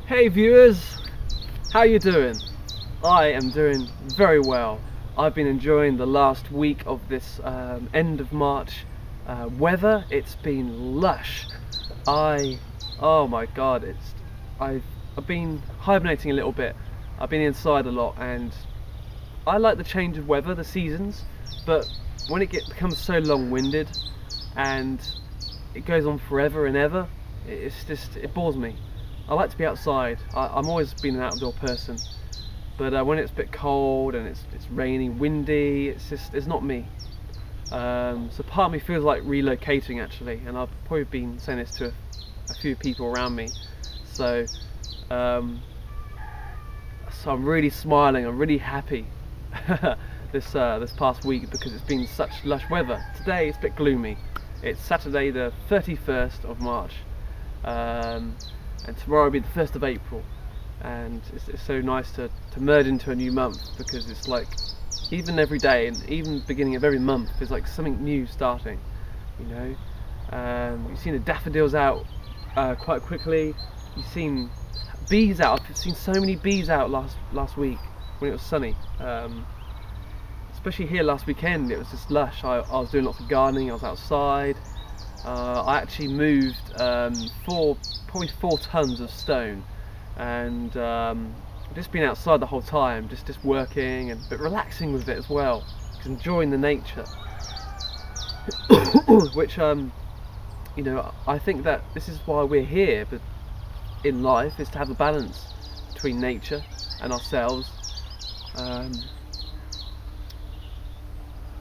Hey viewers, how you doing? I am doing very well. I've been enjoying the last week of this end of March weather. It's been lush. Oh my god, I've been hibernating a little bit. I've been inside a lot and I like the change of weather, the seasons, but when it becomes so long-winded and it goes on forever and ever, it bores me. I like to be outside. I'm always been an outdoor person, but when it's a bit cold and it's raining, windy, it's not me. So part of me feels like relocating actually, and I've probably been saying this to a few people around me. So I'm really smiling. I'm really happy this past week because it's been such lush weather. Today it's a bit gloomy. It's Saturday the 31st of March. And tomorrow will be the 1st of April, and it's so nice to merge into a new month, because it's like even every day and even beginning of every month is like something new starting, you know. You've seen the daffodils out quite quickly. You've seen bees out. I've seen so many bees out last week when it was sunny, especially here last weekend. It was just lush. I was doing lots of gardening. I was outside. I actually moved probably 4 tons of stone, and just been outside the whole time, just working and but relaxing with it as well, just enjoying the nature. Which you know, I think that this is why we're here, but in life, is to have a balance between nature and ourselves.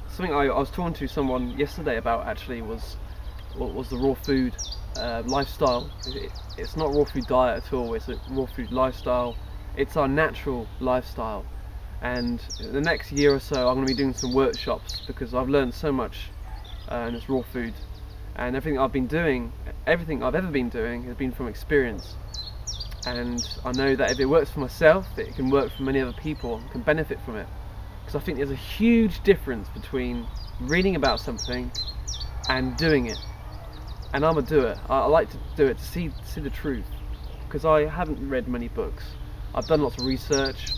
Something I was talking to someone yesterday about actually was the raw food lifestyle. It's not raw food diet at all, it's a raw food lifestyle. It's our natural lifestyle, and in the next year or so I'm going to be doing some workshops, because I've learned so much in this raw food, and everything I've ever been doing has been from experience, and I know that if it works for myself, it can work for many other people and can benefit from it, because I think there's a huge difference between reading about something and doing it. And I'm a doer. I like to do it to see the truth, because I haven't read many books. I've done lots of research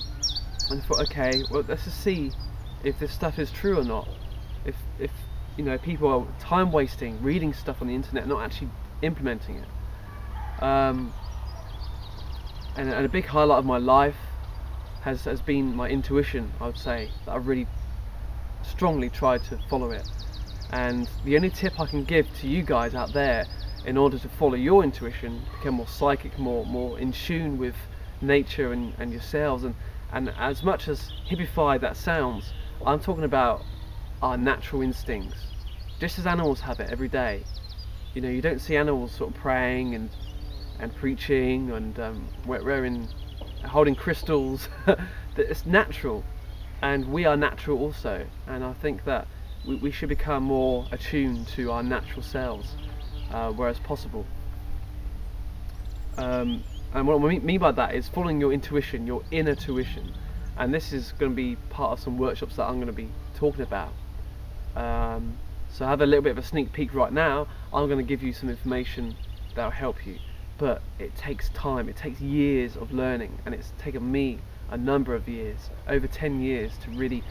and thought, okay, well, let's just see if this stuff is true or not. If you know, people are time wasting reading stuff on the internet and not actually implementing it. And a big highlight of my life has been my intuition. I would say that I've really strongly tried to follow it. And the only tip I can give to you guys out there in order to follow your intuition, become more psychic, more in tune with nature and yourselves, and as much as hippified that sounds, I'm talking about our natural instincts, just as animals have it every day. You know, you don't see animals sort of praying and preaching and wearing, holding crystals. It's natural, and we are natural also, and I think that we should become more attuned to our natural selves whereas possible. And what I mean by that is following your intuition, your inner tuition, and this is going to be part of some workshops that I'm going to be talking about. So I have a little bit of a sneak peek right now. I'm going to give you some information that will help you, but it takes time, it takes years of learning, and it's taken me a number of years, over 10 years, to really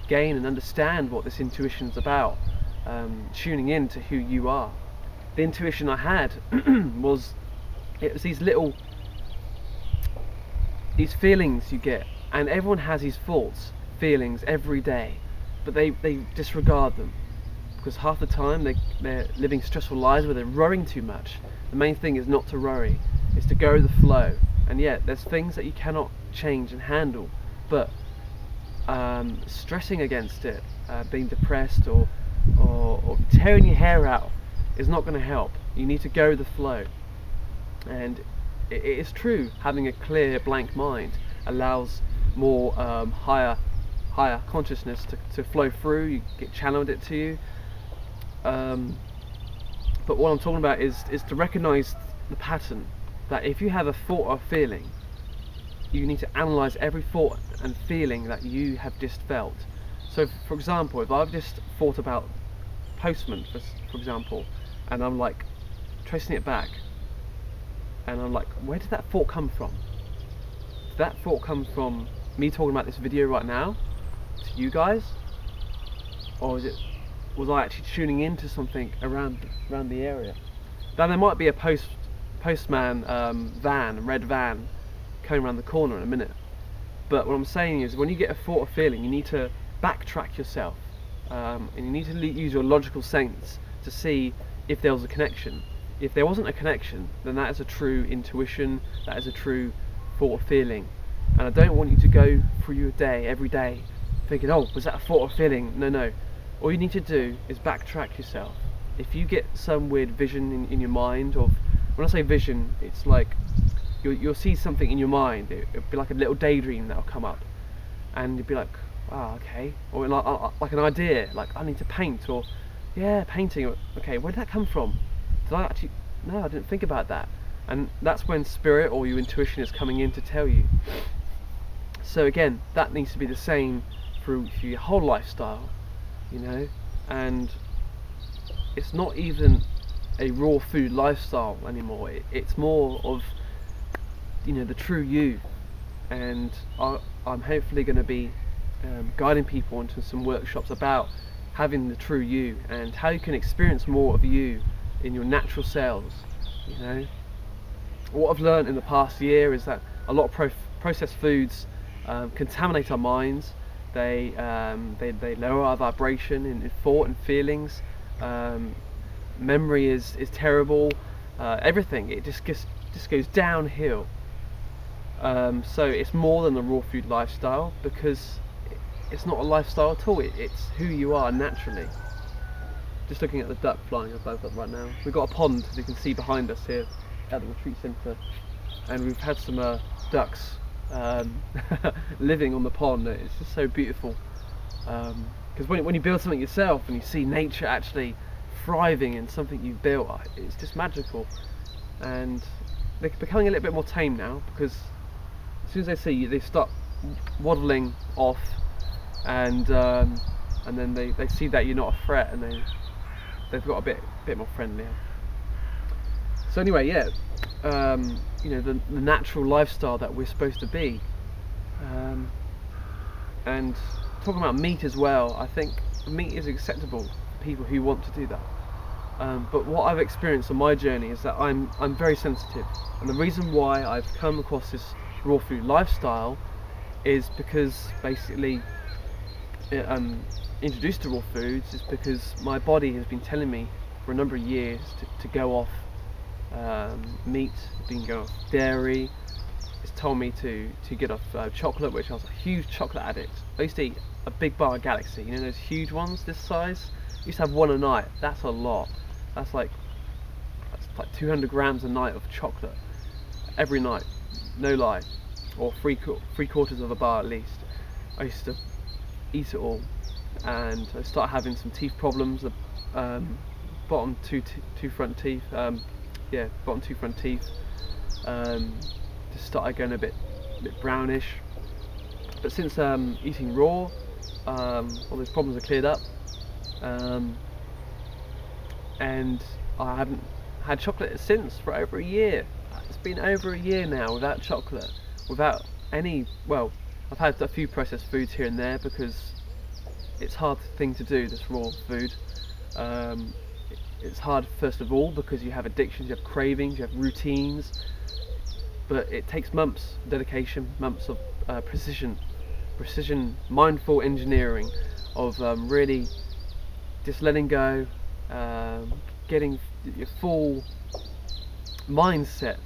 gain and understand what this intuition is about, tuning in to who you are. The intuition I had was these feelings you get, and everyone has these thoughts, feelings every day, but they disregard them, because half the time they're living stressful lives where they're worrying too much. The main thing is not to worry, it's to go with the flow, and yet there's things that you cannot change and handle, but stressing against it, being depressed or tearing your hair out is not going to help. You need to go with the flow, and it is true, having a clear blank mind allows more higher consciousness to flow through. You get channeled it to you, but what I'm talking about is to recognize the pattern, that if you have a thought or feeling, you need to analyze every thought and feeling that you have just felt. So for example, if I've just thought about postman, for example, and I'm like tracing it back, and I'm like, where did that thought come from? did that thought come from me talking about this video right now to you guys, or was I actually tuning into something around the area? Now there might be a postman red van coming around the corner in a minute, but what I'm saying is, when you get a thought or feeling, you need to backtrack yourself, and you need to use your logical sense to see if there was a connection. If there wasn't a connection, then that is a true intuition, that is a true thought or feeling. And I don't want you to go through your day every day thinking, oh, was that a thought or feeling? No. All you need to do is backtrack yourself. If you get some weird vision in your mind of, when I say vision, it's like you'll see something in your mind. It'll be like a little daydream that'll come up, and you'll be like, oh, okay. Or like an idea, like I need to paint, or yeah, painting. Okay, where did that come from? Did I actually? No, I didn't think about that. And that's when spirit or your intuition is coming in to tell you. So again, that needs to be the same through your whole lifestyle, you know. And it's not even a raw food lifestyle anymore. It's more of, you know, the true you. And I'm hopefully going to be guiding people into some workshops about having the true you and how you can experience more of you in your natural selves. You know, what I've learned in the past year is that a lot of processed foods contaminate our minds. They lower our vibration in thought and feelings. Memory is terrible. Everything, it just goes downhill. So it's more than a raw food lifestyle, because it's not a lifestyle at all. It's who you are naturally. Just looking at the duck flying above us right now. We've got a pond, as you can see behind us here at the retreat centre, and we've had some ducks living on the pond. It's just so beautiful, because when you build something yourself and you see nature actually thriving in something you've built, it's just magical. And they're becoming a little bit more tame now, because as soon as they see you, they start waddling off, and then they see that you're not a threat, and they've got a bit more friendlier. So anyway, yeah, you know, the natural lifestyle that we're supposed to be. And talking about meat as well, I think meat is acceptable for people who want to do that. But what I've experienced on my journey is that I'm very sensitive, and the reason why I've come across this raw food lifestyle is because basically introduced to raw foods is because my body has been telling me for a number of years to go off meat, been going off dairy. It's told me to get off chocolate, which I was a huge chocolate addict. I used to eat a big bar of Galaxy, you know, those huge ones this size. I used to have one a night. That's a lot. That's like 200 grams a night of chocolate every night, no lie, or three quarters of a bar at least. I used to eat it all, and I started having some teeth problems. The bottom two front teeth, bottom two front teeth just started going a bit brownish. But since eating raw, all those problems are cleared up, and I haven't had chocolate since for over a year. It's been over a year now without chocolate, without any, well, I've had a few processed foods here and there because it's a hard thing to do, this raw food. It's hard, first of all, because you have addictions, you have cravings, you have routines, but it takes months of dedication, months of precision, mindful engineering of really just letting go, getting your full mindset.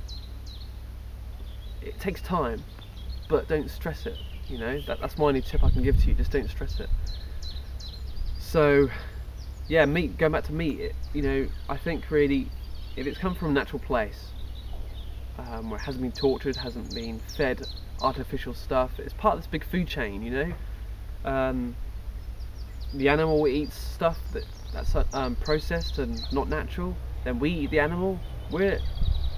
It takes time, but don't stress it, you know. That's my only tip I can give to you, just don't stress it. So yeah, meat, going back to meat, you know, I think really, if it's come from a natural place, where it hasn't been tortured, hasn't been fed artificial stuff, it's part of this big food chain, you know. The animal eats stuff that's processed and not natural, then we eat the animal. We're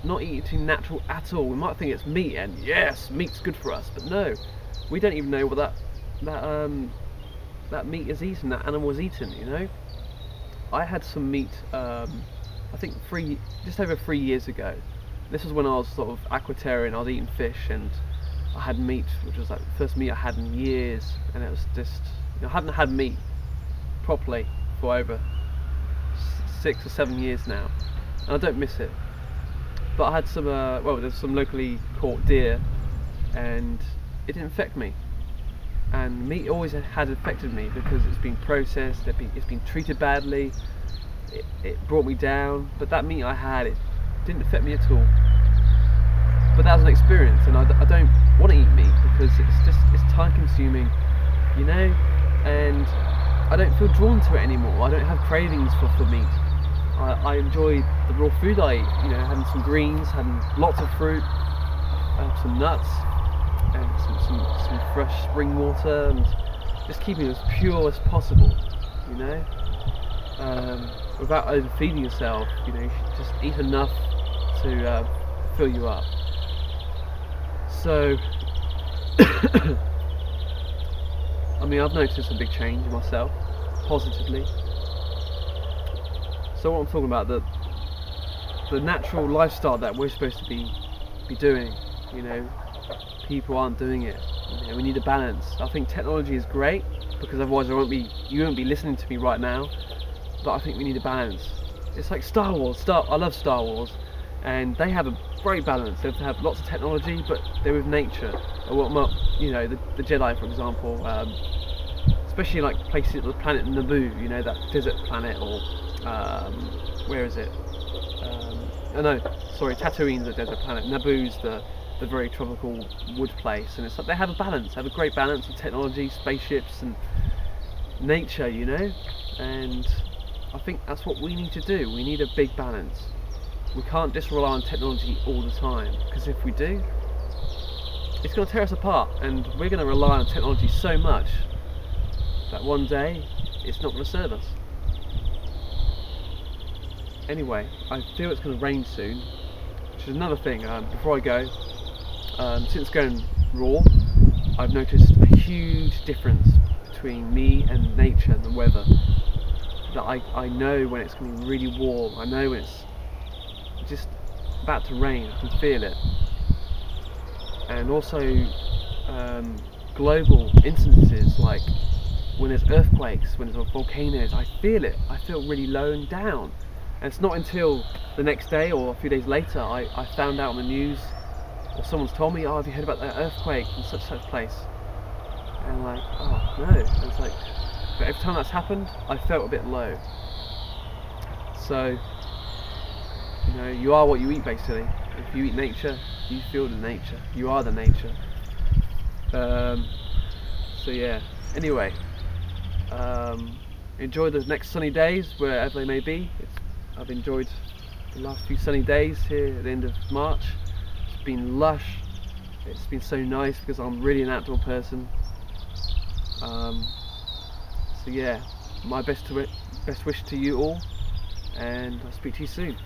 not eating natural at all. We might think it's meat, and yes, meat's good for us, but no, we don't even know what that meat is eaten, that animal is eaten, you know. I had some meat, I think just over 3 years ago. This was when I was sort of aquatarian. I was eating fish, and I had meat, which was like the first meat I had in years, and it was just, I hadn't had meat properly for over 6 or 7 years now, and I don't miss it. But I had some, well, there's some locally caught deer, and it didn't affect me. And meat always had affected me because it's been processed, it's been treated badly, it brought me down. But that meat I had, it didn't affect me at all. But that was an experience, and I don't want to eat meat because it's time consuming, you know, and I don't feel drawn to it anymore. I don't have cravings for meat. I enjoy the raw food I eat, you know, having some greens, having lots of fruit, some nuts, and some fresh spring water, and just keeping it as pure as possible, you know, without overfeeding yourself. You know, you should just eat enough to fill you up. So, I mean, I've noticed a big change in myself, positively. So what I'm talking about, the natural lifestyle that we're supposed to be doing, you know, people aren't doing it. You know, we need a balance. I think technology is great because otherwise you won't be listening to me right now. But I think we need a balance. It's like Star Wars. I love Star Wars, and they have a great balance. They have lots of technology, but they're with nature. Well, you know, the Jedi, for example, especially like places, the planet Naboo, you know, that desert planet, or where is it? Oh no, sorry, Tatooine's the desert planet. Naboo's the very tropical wood place, and it's like they have a balance. They have a great balance of technology, spaceships, and nature, you know. And I think that's what we need to do. We need a big balance. We can't just rely on technology all the time, because if we do, it's going to tear us apart, and we're going to rely on technology so much that one day it's not going to serve us. Anyway, I feel it's going to rain soon, which is another thing. Before I go, since going raw, I've noticed a huge difference between me and nature and the weather. That I know when it's going to be really warm. I know when it's just about to rain. I can feel it. And also global instances, like when there's earthquakes, when there's volcanoes, I feel it. I feel really low and down. And it's not until the next day or a few days later I found out on the news, or someone's told me, oh, have you heard about that earthquake in such place? And I'm like, oh no. And it's like, but every time that's happened, I felt a bit low. So, you know, you are what you eat, basically. If you eat nature, you feel the nature. You are the nature. So yeah. Anyway, enjoy the next sunny days wherever they may be. I've enjoyed the last few sunny days here at the end of March. It's been lush. It's been so nice because I'm really an outdoor person. So yeah, my best wish to you all, and I'll speak to you soon.